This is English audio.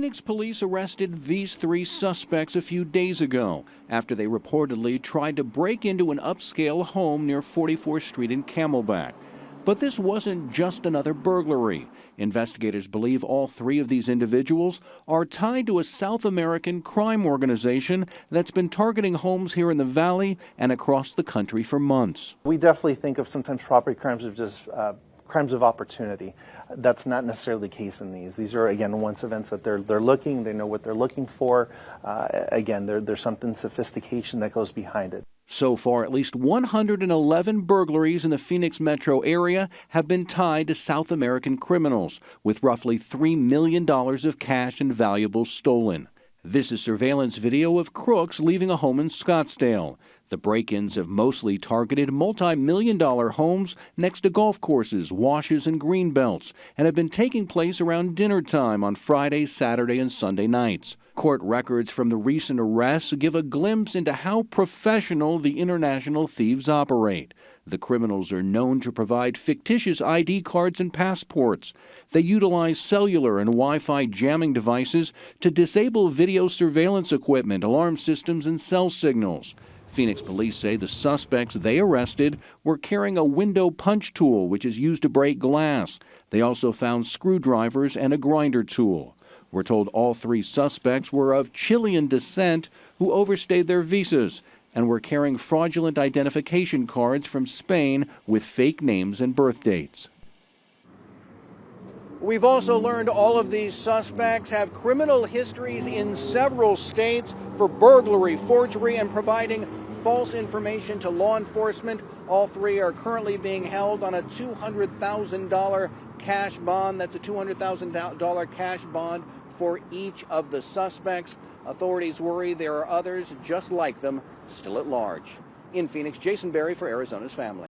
Phoenix police arrested these three suspects a few days ago after they reportedly tried to break into an upscale home near 44th Street in Camelback. But this wasn't just another burglary. Investigators believe all three of these individuals are tied to a South American crime organization that's been targeting homes here in the Valley and across the country for months. We definitely think of sometimes property crimes as just crimes of opportunity. That's not necessarily the case in these. These are, again, once events that they're looking, they know what they're looking for. Again, there's something sophistication that goes behind it. So far, at least 111 burglaries in the Phoenix metro area have been tied to South American criminals, with roughly $3 million of cash and valuables stolen. This is surveillance video of crooks leaving a home in Scottsdale. The break-ins have mostly targeted multi-million-dollar homes next to golf courses, washes, and green belts, and have been taking place around dinner time on Friday, Saturday, and Sunday nights. Court records from the recent arrests give a glimpse into how professional the international thieves operate. The criminals are known to provide fictitious ID cards and passports. They utilize cellular and Wi-Fi jamming devices to disable video surveillance equipment, alarm systems, and cell signals. Phoenix police say the suspects they arrested were carrying a window punch tool, which is used to break glass. They also found screwdrivers and a grinder tool. We're told all three suspects were of Chilean descent who overstayed their visas and were carrying fraudulent identification cards from Spain with fake names and birth dates. We've also learned all of these suspects have criminal histories in several states for burglary, forgery, and providing false information to law enforcement. All three are currently being held on a $200,000 cash bond. That's a $200,000 cash bond for each of the suspects. Authorities worry there are others just like them still at large. In Phoenix, Jason Berry for Arizona's Family.